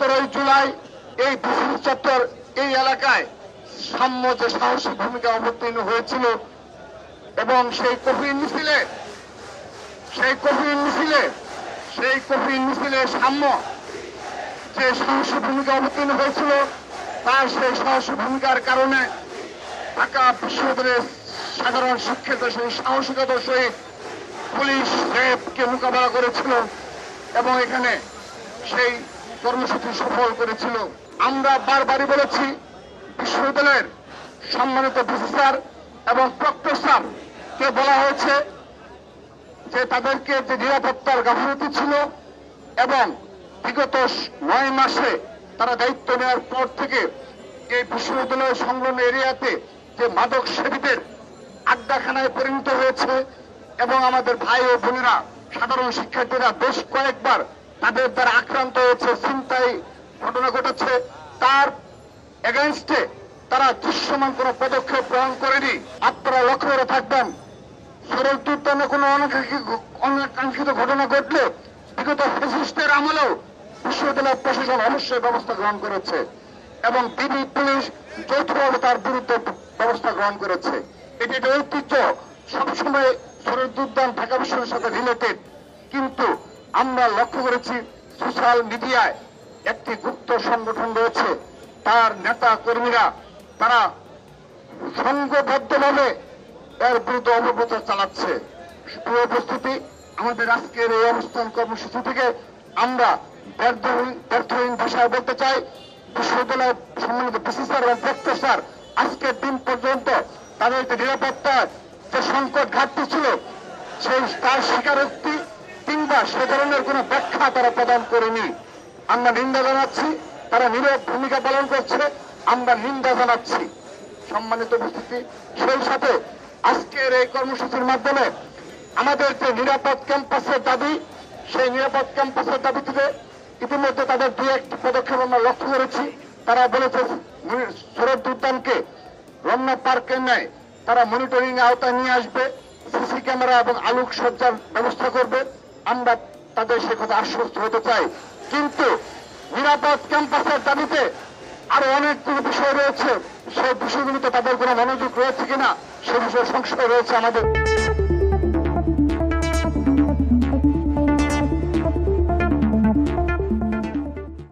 17 জুলাই এই বিসিবি চত্বর এই এলাকায় সাম্য যে সাহসী ভূমিকা অবতীর্ণ হয়েছিল এবং সেই কফিন মিছিলে সাম্য যে সাহসী ভূমিকা অবতীর্ণ হয়েছিল তার সেই সাহসী ভূমিকার কারণে ঢাকা বিশ্ববিদ্যালয়ের সাধারণ শিক্ষিত সেই সাহসিকতার সহিত পুলিশ র্যাবকে মোকাবেলা করেছিল এবং এখানে সেই কর্মসূচি সফল করেছিল। আমরা বারবারই বলেছি বিশ্ববিদ্যালয়ের সম্মানিত ভিসি স্যার এবং প্রক্টর স্যারকে বলা হয়েছে যে তাদেরকে যে নিরাপত্তার গাফিলতি ছিল এবং বিগত 9 মাসে তারা দায়িত্ব নেওয়ার পর থেকে এই বিশ্ববিদ্যালয় সংলগ্ন এরিয়াতে যে মাদক সেবীদের আড্ডাখানায় পরিণত হয়েছে এবং আমাদের ভাই ও বোনেরা সাধারণ শিক্ষার্থীরা বেশ কয়েকবার তাদের দ্বারা আক্রান্ত হয়েছে, ছিনতাই ঘটনা ঘটেছে, তার এগেইনস্টে তারা দৃশ্যমান কোন পদক্ষেপ গ্রহণ করেনি। আপনারা লক্ষ্য করে থাকবেন শরীয়ত উদ্যানে কোন অনাকাঙ্ক্ষিত ঘটনা ঘটলে বিগত ফ্যাসিস্টের আমলেও বিশ্ববিদ্যালয় প্রশাসন অবশ্যই ব্যবস্থা গ্রহণ করেছে এবং বিডি পুলিশ যৌথভাবে তার বিরুদ্ধে ব্যবস্থা গ্রহণ করেছে। এটি একটা ঐতিহ্য, সবসময় শরীয়ত উদ্যান ঢাকা বিশ্ববিদ্যালয়ের সাথে রিলেটেড। কিন্তু আমরা লক্ষ্য করেছি সোশ্যাল মিডিয়ায় একটি গুপ্ত সংগঠন রয়েছে, তার নেতা কর্মীরা তারা সংঘবদ্ধভাবে এর বিরুদ্ধে অপপ্রচার চালাচ্ছে। প্রিয় উপস্থিতি, আমাদের আজকের এই অনুষ্ঠান কর্মসূচি থেকে আমরা ব্যর্থহীন ভাষায় বলতে চাই বিশ্ববিদ্যালয়ের সম্মানিত ভিসি স্যার এবং প্রক্টর স্যার আজকের দিন পর্যন্ত তাদের যে নিরাপত্তার যে সংকট ঘাটতি ছিল সেই তার স্বীকারোক্তি কিংবা সে ধরনের কোন ব্যাখ্যা তারা প্রদান করেনি। আমরা নিন্দা জানাচ্ছি, তারা নীরব ভূমিকা পালন করছে, আমরা নিন্দা জানাচ্ছি। সম্মানিত উপস্থিতি, সেই সাথে আজকের এই কর্মসূচির মাধ্যমে আমাদের যে নিরাপদ ক্যাম্পাসের দাবি, সেই নিরাপদ ক্যাম্পাসের দাবিতে ইতিমধ্যে তাদের 2-1টি পদক্ষেপ আমরা লক্ষ্য করেছি। তারা বলেছে শরীয়ত উদ্যানকে রমনা পার্কের ন্যায় তারা মনিটরিং আওতায় নিয়ে আসবে, সিসি ক্যামেরা এবং আলোক সজ্জার ব্যবস্থা করবে। আমরা তাদের সে কথা আশ্বস্ত হতে চাই। কিন্তু নিরাপদ ক্যাম্পাসের দাবিতে আরো অনেকগুলো বিষয় রয়েছে, সেই বিষয়গুলিতে তাদের কোনো মনোযোগ রয়েছে কিনা সে বিষয়ে সংশয় রয়েছে আমাদের।